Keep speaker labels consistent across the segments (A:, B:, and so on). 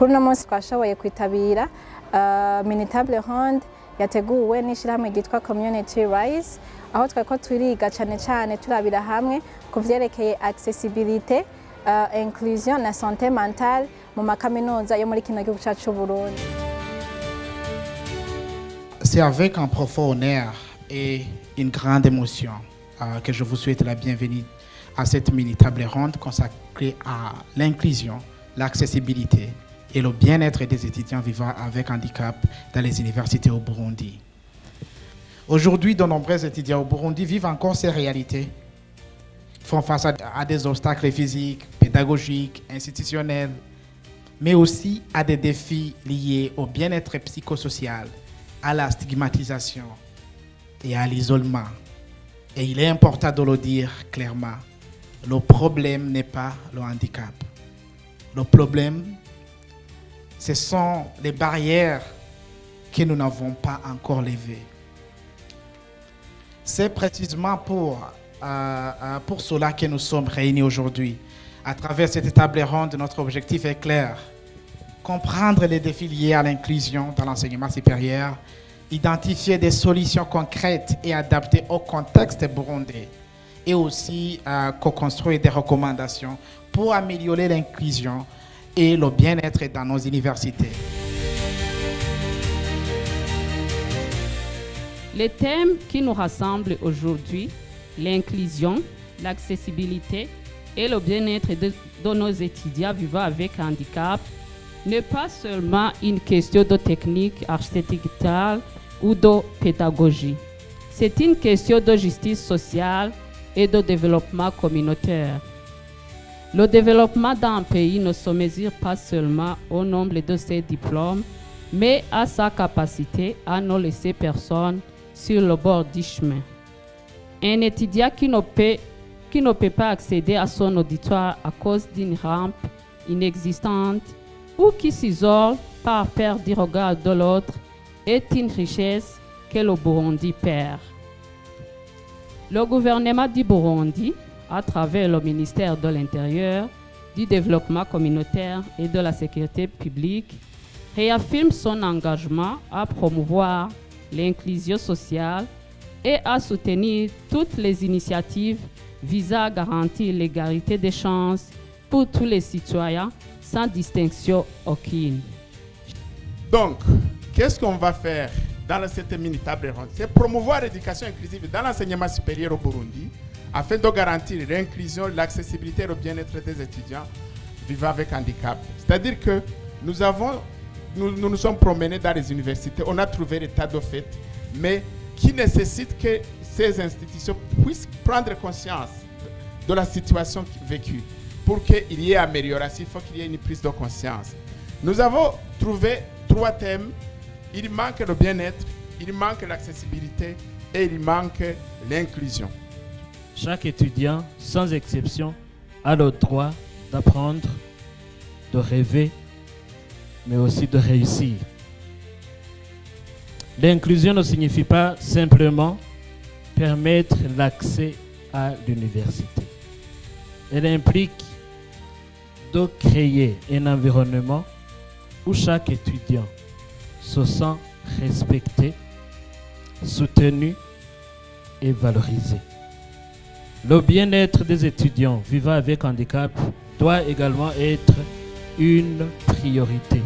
A: kuri uno munsi twashoboye kwitabira mini table ronde yateguwe n'ishyirahamwe ryitwa Community Rise, aho twariko turiga cyane turabira hamwe ku vyerekeye accessibilité, inclusion na santé mentale mu makaminuza yo muri kino gihugu cyacu Burundi.
B: C'est avec un profond honneur et une grande émotion que je vous souhaite la bienvenue à cette mini table ronde consacrée à l'inclusion, l'accessibilité et le bien-être des étudiants vivant avec handicap dans les universités au Burundi. Aujourd'hui, de nombreux étudiants au Burundi vivent encore ces réalités, font face à des obstacles physiques, pédagogiques, institutionnels, mais aussi à des défis liés au bien-être psychosocial, à la stigmatisation et à l'isolement. Et il est important de le dire clairement, le problème n'est pas le handicap. Le problème, ce sont les barrières que nous n'avons pas encore levées. C'est précisément pour cela que nous sommes réunis aujourd'hui. À travers cette table ronde, notre objectif est clair. Comprendre les défis liés à l'inclusion dans l'enseignement supérieur, identifier des solutions concrètes et adaptées au contexte burundais, et aussi co-construire des recommandations pour améliorer l'inclusion et le bien-être dans nos universités.
C: Les thèmes qui nous rassemblent aujourd'hui, l'inclusion, l'accessibilité et le bien-être de nos étudiants vivant avec handicap, n'est pas seulement une question de technique architecturale ou de pédagogie. C'est une question de justice sociale et de développement communautaire. Le développement d'un pays ne se mesure pas seulement au nombre de ses diplômes, mais à sa capacité à ne laisser personne sur le bord du chemin. Un étudiant qui ne peut pas accéder à son auditoire à cause d'une rampe inexistante ou qui s'isole par peur du regard de l'autre est une richesse que le Burundi perd. Le gouvernement du Burundi, à travers le ministère de l'Intérieur, du Développement communautaire et de la Sécurité publique, réaffirme son engagement à promouvoir l'inclusion sociale et à soutenir toutes les initiatives visant à garantir l'égalité des chances pour tous les citoyens sans distinction aucune.
D: Donc, qu'est-ce qu'on va faire dans cette mini-table ronde? C'est promouvoir l'éducation inclusive dans l'enseignement supérieur au Burundi afin de garantir l'inclusion, l'accessibilité et le bien-être des étudiants vivant avec handicap. C'est-à-dire que nous nous sommes promenés dans les universités, on a trouvé l'état de fait, mais qui nécessite que ces institutions puissent prendre conscience de la situation vécue. Pour qu'il y ait amélioration, il faut qu'il y ait une prise de conscience. Nous avons trouvé 3 thèmes. Il manque le bien-être, il manque l'accessibilité et il manque l'inclusion.
E: Chaque étudiant, sans exception, a le droit d'apprendre, de rêver, mais aussi de réussir. L'inclusion ne signifie pas simplement permettre l'accès à l'université. Elle implique de créer un environnement où chaque étudiant se sent respecté, soutenu et valorisé. Le bien-être des étudiants vivant avec handicap doit également être une priorité.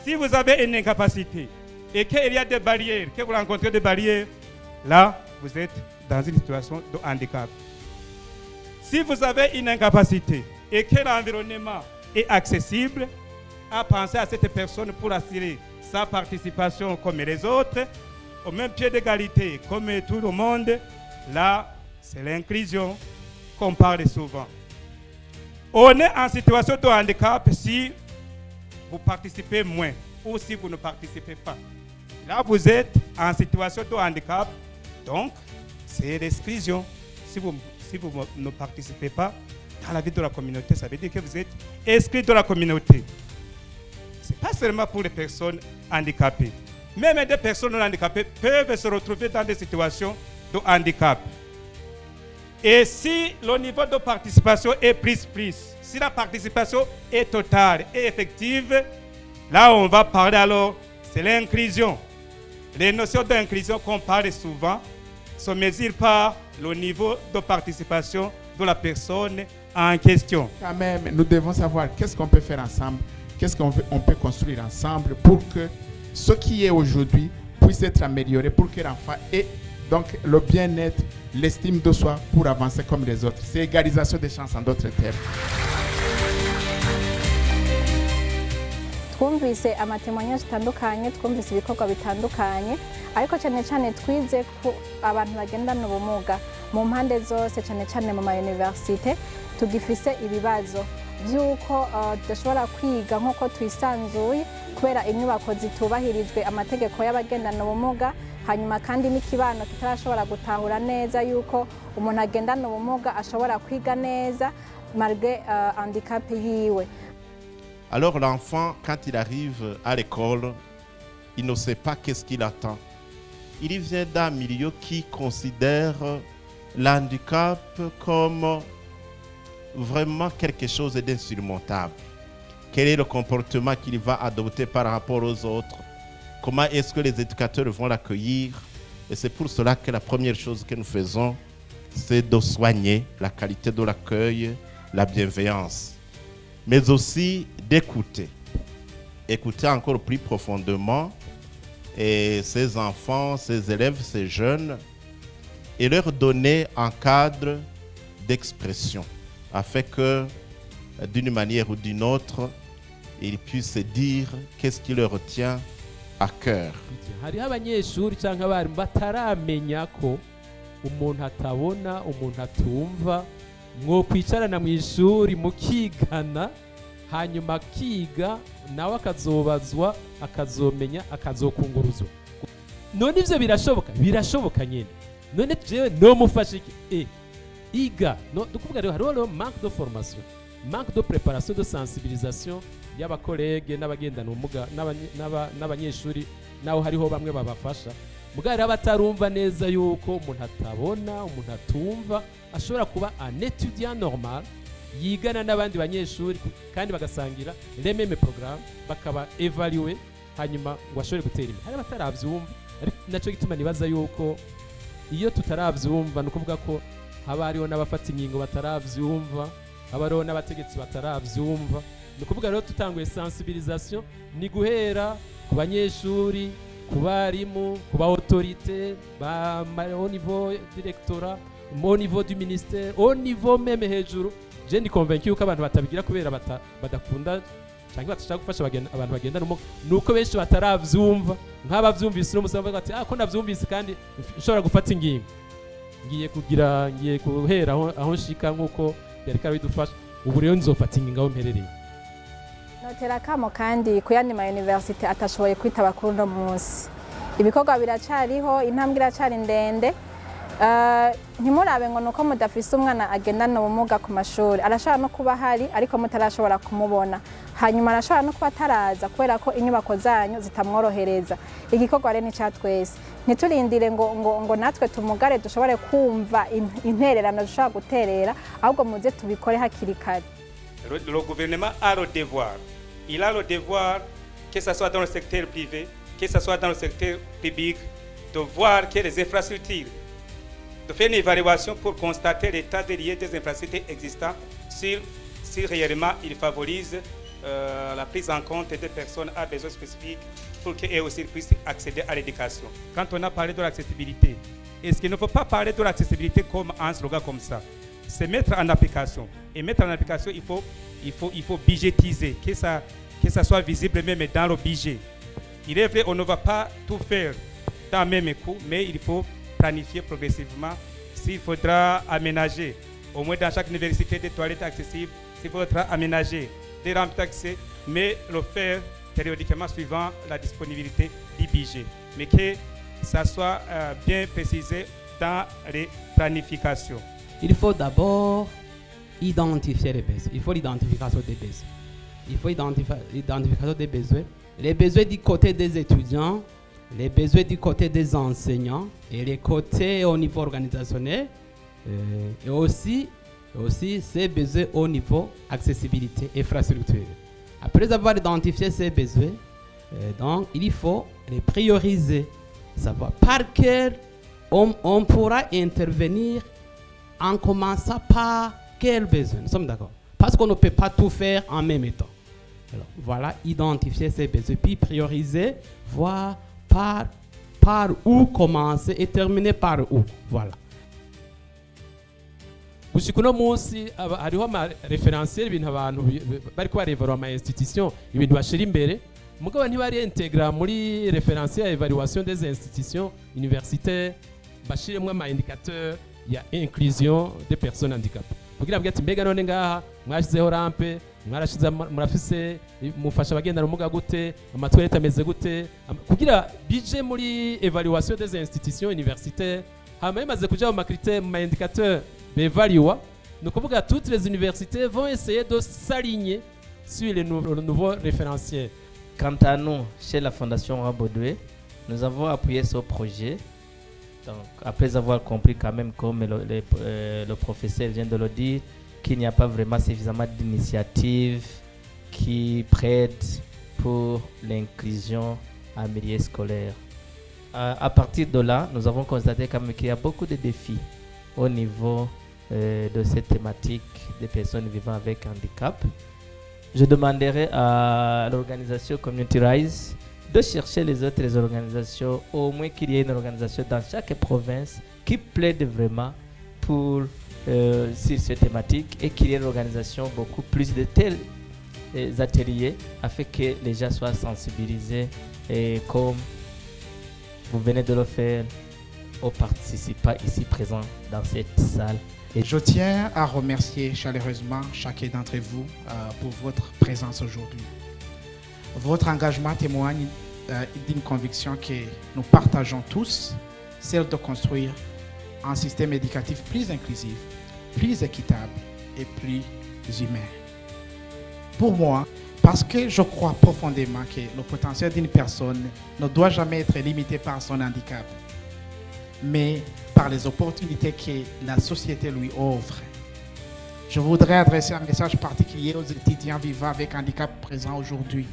F: Si vous avez une incapacité et qu'il y a des barrières, que vous rencontrez des barrières, là, vous êtes dans une situation de handicap. Si vous avez une incapacité et que l'environnement est accessible, à penser à cette personne pour assurer sa participation comme les autres, au même pied d'égalité comme tout le monde, là, c'est l'inclusion qu'on parle souvent. On est en situation de handicap si vous participez moins ou si vous ne participez pas. Là, vous êtes en situation de handicap, donc c'est l'exclusion. Si vous ne participez pas dans la vie de la communauté, ça veut dire que vous êtes exclu de la communauté. Ce n'est pas seulement pour les personnes handicapées. Même des personnes handicapées peuvent se retrouver dans des situations de handicap. Et si le niveau de participation est plus, si la participation est totale et effective, là on va parler alors, c'est l'inclusion. Les notions d'inclusion qu'on parle souvent se mesurent par le niveau de participation de la personne en question.
D: Quand même, nous devons savoir qu'est-ce qu'on peut faire ensemble, qu'est-ce qu'on peut construire ensemble pour que ce qui est aujourd'hui puisse être amélioré, pour que l'enfant ait donc le bien-être, l'estime de soi pour avancer comme les autres. C'est égalisation des chances en d'autres termes.
A: twumvise amatemonyage atandukanye, twumvise ibikorwa bitandukanye, ariko cyane cyane twize ko abantu bagendana ubumuga mu mpande zose, cyane cyane mu mayuniversite tugifise ibibazo by'uko tudashobora kwiga nk'uko twisanzuye kubera inyubako zitubahirijwe amategeko y'abagendana ubumuga, hanyuma kandi n'ikibano kitarashobora gutahura neza yuko umuntu agendana ubumuga ashobora kwiga neza malgré handicap yiwe.
G: Alors l'enfant, quand il arrive à l'école, il ne sait pas qu'est-ce qu'il attend. Il vient d'un milieu qui considère l'handicap comme vraiment quelque chose d'insurmontable. Quel est le comportement qu'il va adopter par rapport aux autres? Comment est-ce que les éducateurs vont l'accueillir? Et c'est pour cela que la première chose que nous faisons, c'est de soigner la qualité de l'accueil, la bienveillance, mais aussi d'écouter. Écouter encore plus profondément ces enfants, ces élèves, ces jeunes, et leur donner un cadre d'expression, afin que, d'une manière ou d'une autre, ils puissent dire qu'est-ce qui leur tient à cœur.
H: Hariho abanyeshuri cyangwa abarimu bataramenya ko umuntu atabona, umuntu atumva, mwo kwicarana mu ishuri mukigana, hanyuma akiga nawe akazobazwa, akazomenya, akazokunguruzwa. None ivyo birashoboka nyene. None jewe no mufashe iki? Iga, no dukuvuga rero hariho manque de formation, manque de préparation, de sensibilisation y'abakolege n'abagendana ubumuga n'abanyeshuri, naho hariho bamwe babafasha. Mugari abatarumva neza yuko umuntu atabona, umuntu atumva ashobora kuba un étudiant normal, yigana n'abandi banyeshuri kandi bagasangira les mêmes programmes, bakaba évaluer hanyuma ngo ashobore gutera imbere. Hari abataravyumva, ariko naco gituma nibaza yuko iyo tutaravyumva no kuvuga ko haba hariho n'abafata ingingo bataravyumva, haba hariho n'abategetsi bataravyumva. Ni kuvuga rero tutanguye sensibilisation, ni guhera ku banyeshuri, ku barimu, ku ba autorité, au niveau directorat, au niveau du ministère, au niveau même hejuru. Je ndi convaincu ko abantu batabigira kubera badakunda cyangwa batashaka gufasha abantu bagenda nuko benshi bataravyumva, nk'abavyumvise no musaba ati ko navyumvise kandi nshobora gufata ingingo. Ngiye guhera aho nshika nkuko yari karabidufasha, ubu rero nzofata ingingo aho mperereye.
A: Notera kamo kandi ku yandi ma universite atashoboye kwitaba kuri no munsi. Ibikorwa biracariho, intambwe iracari ndende. Ntimurabe ngo nuko mudafise umwana agendana ubumuga ku mashuri, arashobora no kuba hari ariko mutarashobora kumubona, hanyuma arashobora no kuba ataraza kubera ko inyubako zanyu zitamworohereza. Igikorwa rero ni cya twese, ntiturindire ngo natwe tumugare dushobore kumva intererano dushobora guterera, ahubwo muze tubikore hakiri kare.
F: Le gouvernement a le devoir, il a le devoir, que ce soit dans le secteur privé, que ce soit dans le secteur public, de voir que les infrastructures, de faire une évaluation pour constater l'état des lieux des infrastructures existantes, si réellement il favorise la prise en compte des personnes à besoins spécifiques pour qu'elles aussi puissent accéder à l'éducation. Quand on a parlé de l'accessibilité, est-ce qu'il ne faut pas parler de l'accessibilité comme un slogan comme ça? C'est mettre en application. Et mettre en application, il faut budgétiser, que ça soit visible même dans le budget. Il est vrai, on ne va pas tout faire dans le même coup, mais il faut planifier progressivement. S'il faudra aménager, au moins dans chaque université, des toilettes accessibles, s'il faudra aménager des rampes d'accès, mais le faire périodiquement suivant la disponibilité du budget. Mais que ça soit bien précisé dans les planifications.
H: Il faut d'abord identifier les besoins. Il faut l'identification des besoins. Il faut l'identification des besoins. Les besoins du côté des étudiants, les besoins du côté des enseignants et les côtés au niveau organisationnel, Et aussi ces besoins au niveau accessibilité infrastructure. Après avoir identifié ces besoins, donc il faut les prioriser, savoir par quel on pourra intervenir en commençant par quel besoin. Nous sommes d'accord? Parce qu'on ne peut pas tout faire en même temps. Alors, voilà, identifier ces besoins, puis prioriser, voir par où commencer et terminer par où. Voilà. gushika uno munsi hariho ama referentiel ibintu abantu bari kubarevera ama institution ibintu bashira imbere mugabo ntibari integra muri referentiel ya évaluation des institutions universitaires bashiremwe ama indicateur ya inclusion des personnes handicapées kugira ngo ati mbega none ngaha mwashizeho rampe mwarashize murafise mufasha abagendana ubumuga gute amatwarete ameze gute kugira bije muri évaluation des institutions universitaires hama imaze kuja mu critères mu indicateur d'évaluer nous kuvuga toutes les universités vont essayer de s'aligner sur le nouveau référentiel.
I: Quant à nous, chez la Fondation Roi Baudouin, nous avons appuyé ce projet. Donc, après avoir compris quand même, comme le professeur vient de le dire, qu'il n'y a pas vraiment suffisamment d'initiatives qui prêtent pour l'inclusion en milieu scolaire. À partir de là, nous avons constaté quand même qu'il y a beaucoup de défis au niveau de cette thématique des personnes vivant avec handicap. Je demanderai à l'organisation Community Rise de chercher les autres organisations, au moins qu'il y ait une organisation dans chaque province qui plaide vraiment pour sur cette thématique et qu'il y ait une organisation beaucoup plus de tels ateliers afin que les gens soient sensibilisés et comme vous venez de le faire aux participants ici présents dans cette salle.
B: Et je tiens à remercier chaleureusement chacun d'entre vous pour votre présence aujourd'hui. Votre engagement témoigne d'une conviction que nous partageons tous, celle de construire un système éducatif plus inclusif, plus équitable et plus humain. Pour moi, parce que je crois profondément que le potentiel d'une personne ne doit jamais être limité par son handicap, mais par les opportunités que la société lui offre. Je voudrais adresser un message particulier aux étudiants vivant avec handicap présents aujourd'hui.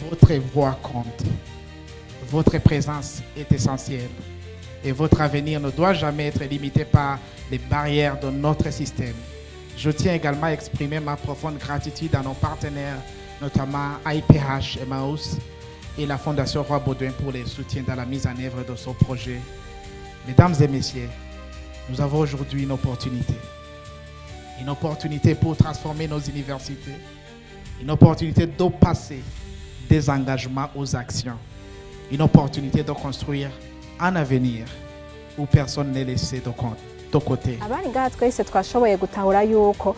B: Votre voix compte. Votre présence est essentielle. Et votre avenir ne doit jamais être limité par les barrières de notre système. Je tiens également à exprimer ma profonde gratitude à nos partenaires, notamment IPH, Emmaüs et la Fondation Roi Baudouin pour les soutiens dans la mise en œuvre de ce projet. Mesdames et messieurs, nous avons aujourd'hui une opportunité pour transformer nos universités, une opportunité de passer des engagements aux actions, une opportunité de construire un avenir où personne n'est laissé de côté.
A: Abari ngaha twese twashoboye gutahura yuko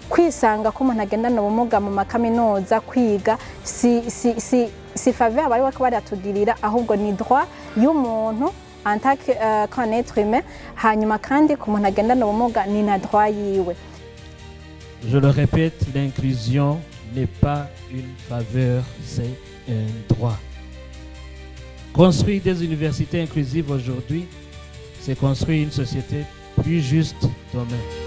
A: kwisanga ko umuntu agendana ubumuga mu makaminuza kwiga si faveur bari baratugirira ahubwo ni droit y'umuntu en tant qu'un être humain hanyuma kandi ku muntu agendana ubumuga ni na droit yiwe.
E: Je le répète, l'inclusion n'est pas une faveur, c'est un droit. Construire des universités inclusives aujourd'hui, c'est construire une société plus juste demain.